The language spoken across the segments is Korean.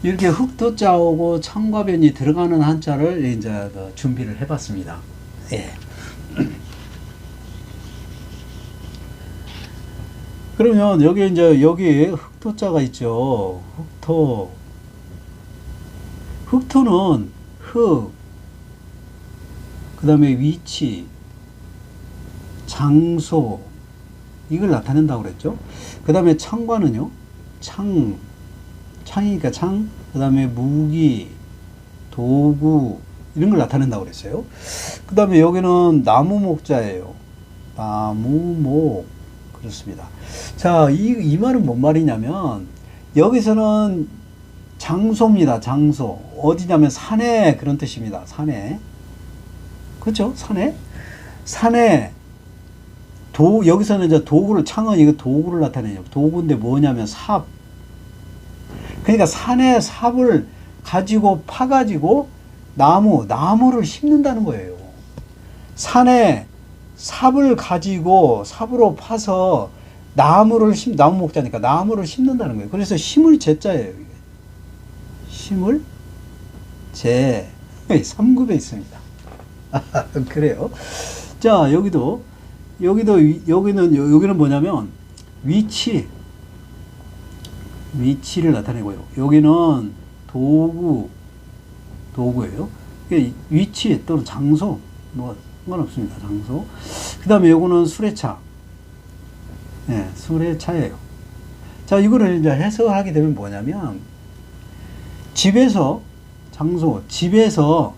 이렇게 흑토자하고 창과변이 들어가는 한자를 이제 준비를 해봤습니다. 예. 그러면 여기 이제 여기 흑토자가 있죠. 흑토. 흑토는 흑, 그 다음에 위치, 장소, 이걸 나타낸다고 그랬죠. 그 다음에 창과는요, 창이니까 창, 그 다음에 무기, 도구, 이런 걸 나타낸다고 그랬어요. 그 다음에 여기는 나무목자예요. 나무목. 그렇습니다. 자, 이 말은 뭔 말이냐면, 여기서는 장소입니다. 장소. 어디냐면 산에, 그런 뜻입니다. 산에. 그렇죠? 산에. 산에, 여기서는 이제 도구를, 창은 이거 도구를 나타내요. 도구인데 뭐냐면 삽. 그러니까 산에 삽을 가지고 파가지고 나무를 심는다는 거예요. 산에 삽을 가지고 삽으로 파서 나무 목자니까 나무를 심는다는 거예요. 그래서 심을 제자예요. 심을 제 3급에 있습니다. 그래요. 자, 여기는 뭐냐면 위치를 나타내고요. 여기는 도구예요. 위치 또는 장소, 뭐 상관없습니다. 장소. 그 다음에 요거는 수레차. 네, 수레차예요. 자, 이거를 이제 해석을 하게 되면 뭐냐면, 집에서, 장소, 집에서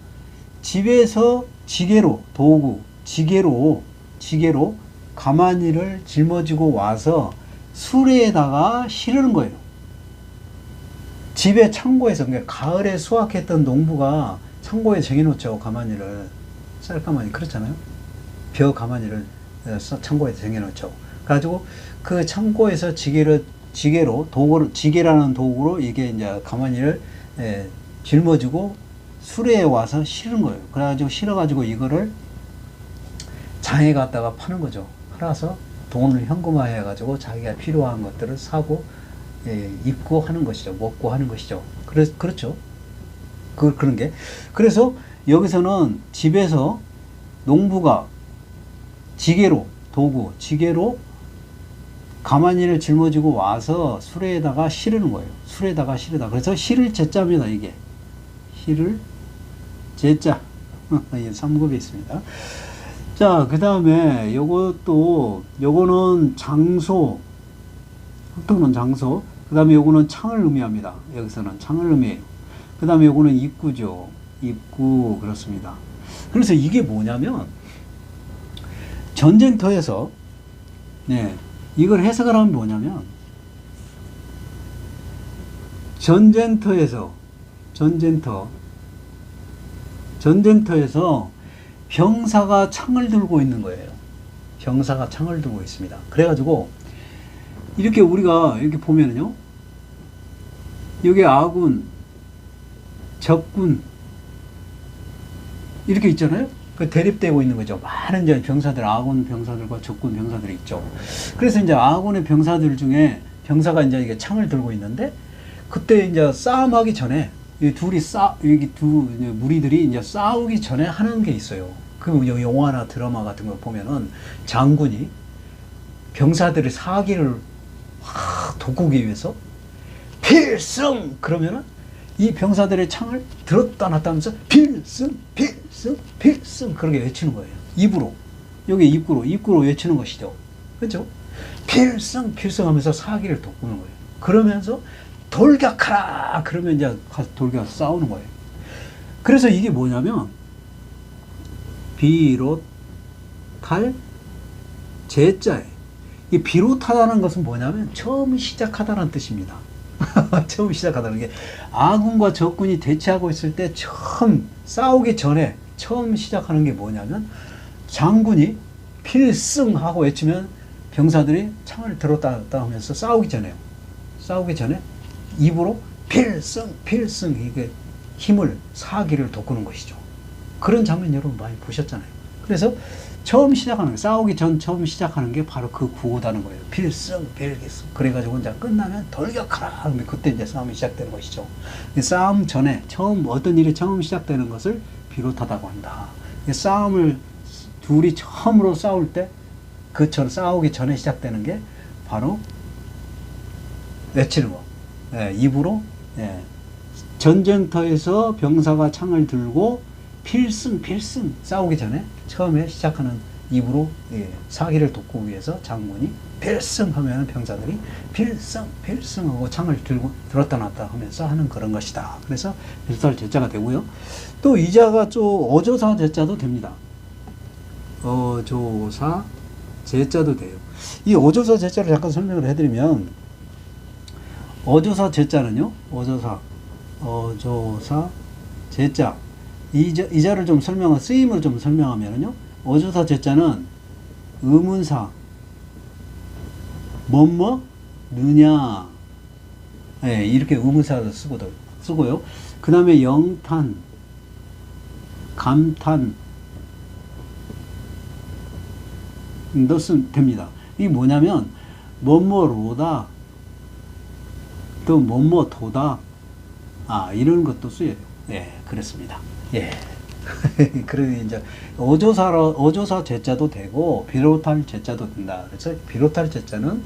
지게로, 도구, 지게로 가마니를 짊어지고 와서 수레에다가 실으는 거예요. 집에 창고에서, 그러니까 가을에 수확했던 농부가 창고에 쟁여놓죠. 가마니를. 쌀가마니, 그렇잖아요. 벼 가마니를 창고에 쟁여놓죠. 그래가지고 그 창고에서 지게라는 도구로 이게 이제 가마니를 짊어지고 수레에 와서 실은 거예요. 그래가지고 실어가지고 이거를 장에 갖다가 파는 거죠. 팔아서 돈을 현금화해가지고 자기가 필요한 것들을 사고, 입고 하는 것이죠. 먹고 하는 것이죠. 그렇죠. 그런 게. 그래서 여기서는 집에서 농부가 지게로 가마니를 짊어지고 와서 수레에다가 실으는 거예요. 수레에다가 실으다. 그래서 실을 제자입니다. 이게. 실을 제자. 3급에 있습니다. 자, 그 다음에 요거는 장소. 흑토는 장소. 그 다음에 요거는 창을 의미합니다. 여기서는 창을 의미해요. 그 다음에 요거는 입구죠. 입구. 그렇습니다. 그래서 이게 뭐냐면, 전쟁터에서, 이걸 해석을 하면 뭐냐면, 전쟁터에서 병사가 창을 들고 있는 거예요. 병사가 창을 들고 있습니다. 그래가지고, 이렇게 우리가 이렇게 보면은요, 여기 아군, 적군, 이렇게 있잖아요. 그 대립되고 있는 거죠. 많은 이제 병사들, 아군 병사들과 적군 병사들이 있죠. 그래서 이제 아군의 병사들 중에 병사가 이제 이게 창을 들고 있는데, 그때 이제 싸움하기 전에 여기 두 무리들이 이제 싸우기 전에 하는 게 있어요. 그 영화나 드라마 같은 거 보면은 장군이 병사들의 사기를 확 돋구기 위해서 필승! 그러면은 이 병사들의 창을 들었다 놨다 하면서 필승! 그렇게 외치는 거예요. 입으로. 여기 입구로 외치는 것이죠. 그렇죠? 필승! 하면서 사기를 돋구는 거예요. 그러면서 돌격하라! 그러면 이제 가서 돌격 싸우는 거예요. 그래서 이게 뭐냐면, 비롯할 제자예요. 이 비롯하다는 것은 뭐냐면, 처음 시작하다는 뜻입니다. 처음 시작하다는 게, 아군과 적군이 대치하고 있을 때 처음 싸우기 전에 처음 시작하는 게 뭐냐면, 장군이 필승하고 외치면 병사들이 창을 들었다 놨다 하면서 싸우기 전에 입으로 필승 이게 힘을, 사기를 돋구는 것이죠. 그런 장면 여러분 많이 보셨잖아요. 그래서 처음 시작하는 거, 싸우기 전 처음 시작하는 게 바로 그 구호다는 거예요. 필승, 필기승. 그래가지고 이제 끝나면 돌격하라. 근데 그때 이제 싸움이 시작되는 것이죠. 싸움 전에 어떤 일이 처음 시작되는 것을 비롯하다고 한다. 싸움을 둘이 처음으로 싸울 때, 싸우기 전에 시작되는 게 바로 외치는 거. 예, 입으로, 예. 전쟁터에서 병사가 창을 들고 필승, 필승. 싸우기 전에 처음에 시작하는 입으로, 예, 사기를 돕고 위해서 장군이 필승 하면 병사들이 필승, 필승 하고 창을 들었다 놨다 하면서 하는 그런 것이다. 그래서 필살 제자가 되고요. 또 이 자가 또 어조사 제자도 됩니다. 어조사 제자도 돼요. 이 어조사 제자를 잠깐 설명을 해드리면, 어조사 제자는요, 어조사 제자, 이 자를 좀 쓰임을 좀 설명하면요, 어조사 제자는 의문사, 뭐뭐 느냐, 예, 이렇게 의문사를 쓰고요. 그 다음에 영탄, 감탄 넣으면 됩니다. 이게 뭐냐면 뭐뭐로다, 또 뭐뭐도다, 이런 것도 쓰여요. 예, 그렇습니다. 예. 그러니 이제 어조사 제자도 되고 비롯할 제자도 된다. 그래서 비롯할 제자는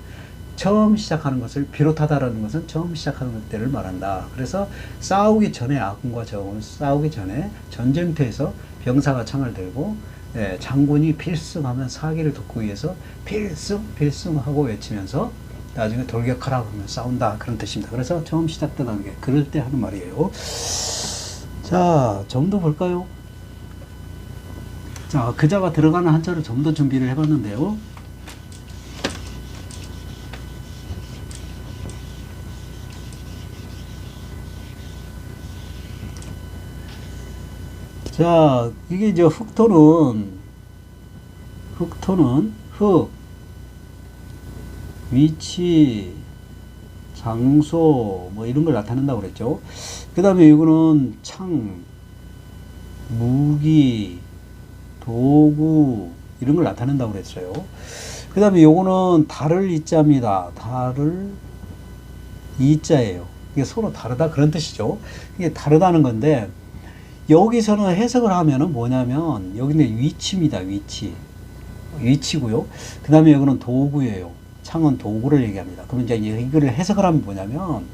처음 시작하는 것을, 비롯하다라는 것은 처음 시작하는 때를 말한다. 그래서 싸우기 전에, 아군과 적군은 싸우기 전에 전쟁터에서 병사가 창을 들고, 예, 장군이 필승하면 사기를 돕기 위해서 필승, 필승하고 외치면서 나중에 돌격하라 하면 싸운다, 그런 뜻입니다. 그래서 처음 시작되는 게 그럴 때 하는 말이에요. 자, 점도 볼까요? 자, 그자가 들어가는 한자를 좀 더 준비를 해봤는데요. 자, 이게 이제 흑토는 흑, 위치, 장소, 뭐 이런 걸 나타낸다고 그랬죠. 그 다음에 이거는 창, 무기, 도구, 이런 걸 나타낸다고 그랬어요. 그 다음에 요거는 다를 이자입니다. 다를 이자예요. 이게 서로 다르다, 그런 뜻이죠. 이게 다르다는 건데, 여기서는 해석을 하면은 뭐냐면, 여기는 위치입니다. 위치고요. 그 다음에 여기는 도구예요. 창은 도구를 얘기합니다. 그럼 이제 이거를 해석을 하면 뭐냐면,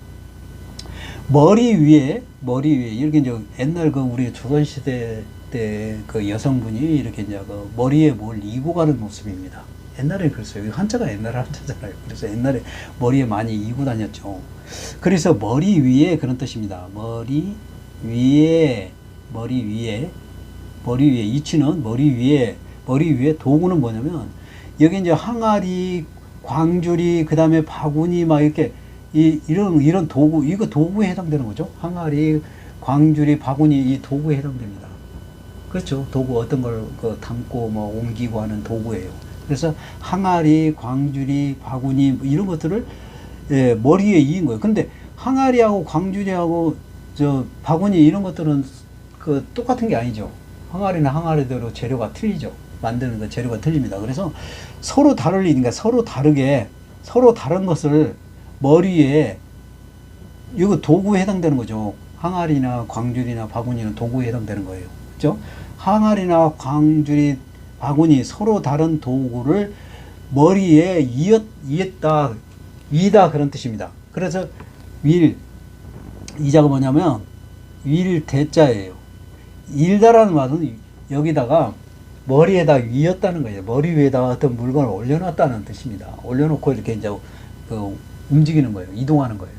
머리 위에, 이렇게 이제 옛날 우리 조선시대 때 그 여성분이 이렇게 이제 머리에 뭘 이고 가는 모습입니다. 옛날에 그랬어요. 한자가 옛날 한자잖아요. 그래서 옛날에 머리에 많이 이고 다녔죠. 그래서 머리 위에, 그런 뜻입니다. 머리 위에, 이치는 머리 위에, 도구는 뭐냐면, 여기 이제 항아리, 광주리, 그 다음에 바구니, 막 이렇게, 이런 도구, 이거 도구에 해당되는 거죠. 항아리, 광주리, 바구니, 이 도구에 해당됩니다. 그렇죠. 도구, 어떤 걸 담고 뭐 옮기고 하는 도구예요. 그래서 항아리, 광주리, 바구니, 뭐 이런 것들을, 예, 머리에 이은 거예요. 근데 항아리하고 광주리하고 바구니 이런 것들은 똑같은 게 아니죠. 항아리는 항아리대로 재료가 틀리죠. 만드는 거 재료가 틀립니다. 그래서 서로 다르니까 서로 다른 것을 머리에, 이거 도구에 해당되는 거죠. 항아리나 광주리나 바구니는 도구에 해당되는 거예요. 그죠? 항아리나 광주리, 바구니, 서로 다른 도구를 머리에 이었다, 위다, 그런 뜻입니다. 그래서 이자가 뭐냐면 대자예요. 일다라는 말은 여기다가 머리에다 위었다는 거예요. 머리 위에다가 어떤 물건을 올려놨다는 뜻입니다. 올려놓고 이렇게 이제 움직이는 거예요. 이동하는 거예요.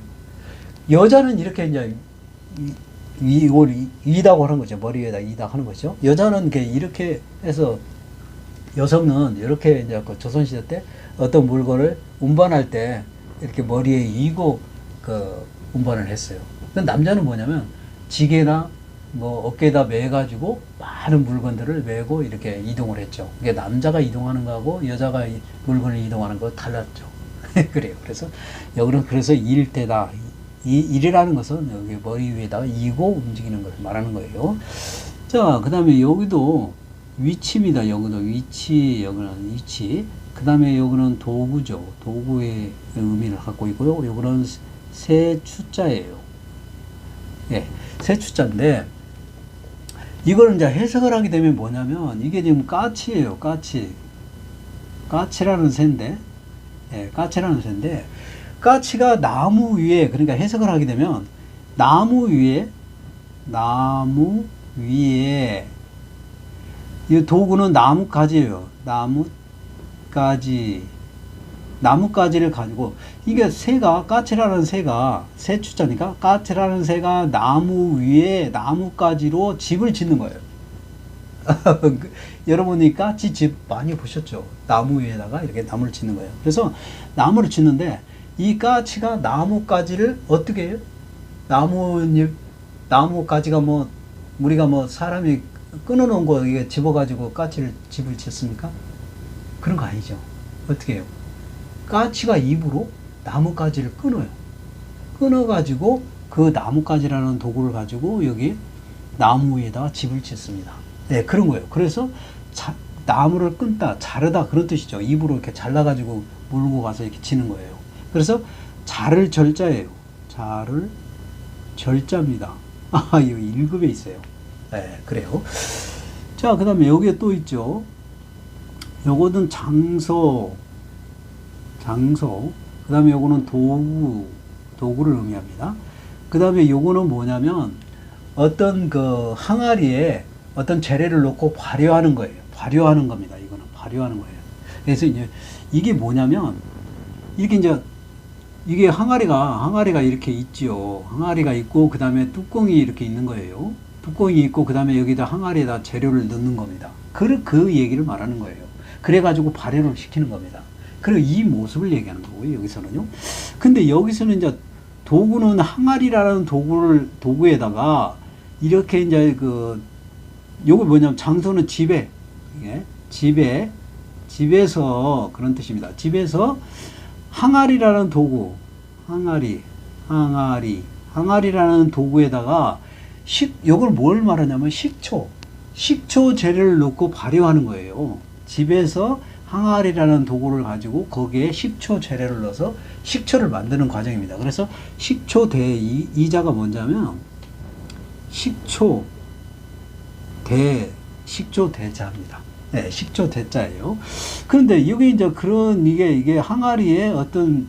여자는 이렇게 이제 이다고 하는 거죠. 머리 위에다 이다 하는 거죠. 여자는 이렇게 해서, 여성은 이렇게 이제 조선시대 때 어떤 물건을 운반할 때 이렇게 머리에 이고 운반을 했어요. 남자는 뭐냐면 지게나 뭐 어깨에다 매가지고 많은 물건들을 메고 이렇게 이동을 했죠. 이게 남자가 이동하는 거하고 여자가 물건을 이동하는 거 달랐죠. 그래요. 그래서 여기는 일대다. 일이라는 것은 여기 머리 위에다가 이고 움직이는 것을 말하는 거예요. 자, 그 다음에 여기도 위치입니다. 여기는 위치, 여기는 위치. 그 다음에 여기는 도구죠. 도구의 의미를 갖고 있고요. 여기는 세 추자예요. 예, 세 추자인데, 이걸 이제 해석을 하게 되면 뭐냐면, 이게 지금 까치예요. 까치. 까치라는 새인데, 예, 까치라는 새인데, 까치가 나무 위에, 그러니까 해석을 하게 되면, 나무 위에, 이 도구는 나뭇가지예요. 나뭇가지를 가지고, 이게 새가, 까치라는 새가, 새 추자니까, 까치라는 새가 나무 위에 나뭇가지로 집을 짓는 거예요. 여러분이 까치 집 많이 보셨죠? 나무 위에다가 이렇게 나무를 짓는 거예요. 그래서 나무를 짓는데, 이 까치가 나뭇가지를 어떻게 해요? 나뭇가지가 뭐, 우리가 뭐 사람이 끊어놓은 거 이게 집어가지고 까치를 집을 짓습니까? 그런 거 아니죠. 어떻게 해요? 까치가 입으로 나뭇가지를 끊어요. 끊어가지고 그 나뭇가지라는 도구를 가지고 여기 나무 위에다가 집을 짓습니다. 네, 그런 거예요. 그래서 나무를 끊다, 자르다 그런 뜻이죠. 입으로 이렇게 잘라가지고 물고 가서 이렇게 지는 거예요. 그래서 자를 절자예요. 자를 절자입니다. 아, 이거 1급에 있어요. 네, 그래요. 자, 그 다음에 여기에 또 있죠. 요거는 장소. 그 다음에 요거는 도구를 의미합니다. 그 다음에 요거는 뭐냐면, 어떤 그 항아리에 어떤 재료를 넣고 발효하는 거예요. 발효하는 겁니다. 이거는 발효하는 거예요. 그래서 이제 이게 뭐냐면, 이렇게 이제 이게 항아리가 이렇게 있지요. 항아리가 있고, 그 다음에 뚜껑이 이렇게 있는 거예요. 뚜껑이 있고, 그 다음에 여기다 항아리에다 재료를 넣는 겁니다. 그 얘기를 말하는 거예요. 그래가지고 발효를 시키는 겁니다. 그리고 이 모습을 얘기하는 거고요, 여기서는요. 근데 여기서는 이제 도구는 항아리라는 도구에다가 이렇게 이제 요거 뭐냐면 장소는 집에, 집에서 그런 뜻입니다. 집에서 항아리라는 도구, 항아리라는 도구에다가 요걸 뭘 말하냐면 식초 재료를 넣고 발효하는 거예요. 집에서 항아리라는 도구를 가지고 거기에 식초 재료를 넣어서 식초를 만드는 과정입니다. 그래서 식초 이자가 뭐냐면 식초대자입니다. 네, 식초대자예요. 그런데 이게 이제 이게 항아리에 어떤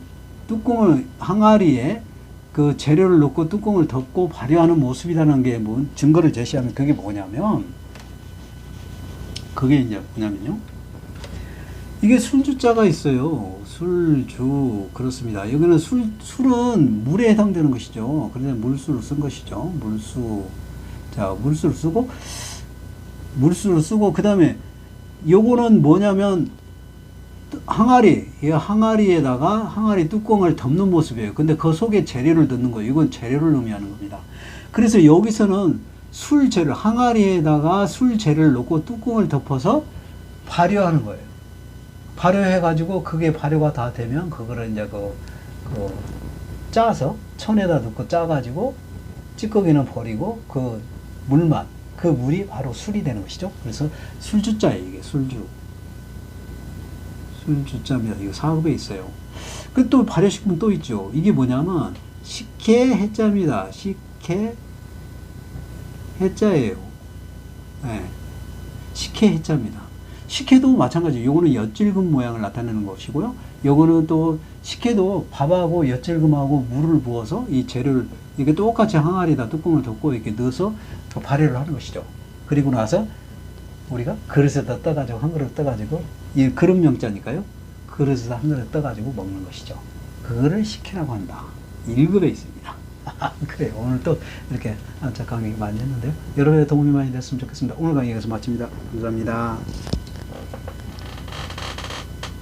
항아리에 그 재료를 넣고 뚜껑을 덮고 발효하는 모습이라는 게 뭐 증거를 제시하면 그게 뭐냐면요. 이게 술주자가 있어요. 술주. 그렇습니다. 여기는 술은 물에 해당되는 것이죠. 그래서 물수를 쓴 것이죠. 물수를 쓰고, 그 다음에 요거는 뭐냐면 항아리에다가 항아리 뚜껑을 덮는 모습이에요. 근데 그 속에 재료를 넣는 거예요. 이건 재료를 의미하는 겁니다. 그래서 여기서는 항아리에다가 술 재료를 넣고 뚜껑을 덮어서 발효하는 거예요. 발효해가지고 그게 발효가 다 되면 그거를 이제 짜서 천에다 넣고 짜가지고 찌꺼기는 버리고 그 물이 바로 술이 되는 것이죠. 그래서 술주자예요. 이게 술주자입니다. 이거 4급에 있어요. 그 또 발효식품 또 있죠. 이게 뭐냐면 식혜해자입니다. 식혜해자예요. 네. 식혜해자입니다. 식혜도 마찬가지. 요거는 엿질금 모양을 나타내는 것이고요. 요거는 또 식혜도 밥하고 엿질금하고 물을 부어서 이 재료를 이게 똑같이 항아리에다 뚜껑을 덮고 이렇게 넣어서 발효를 하는 것이죠. 그리고 나서 우리가 그릇에다 떠가지고 한 그릇 떠가지고 이 그릇 명자니까요. 그릇에다 한 그릇 떠가지고 먹는 것이죠. 그거를 식혜라고 한다. 1급에 있습니다. 그래요. 오늘 또 이렇게 강의 많이 했는데요. 여러분의 도움이 많이 됐으면 좋겠습니다. 오늘 강의 여기서 마칩니다. 감사합니다.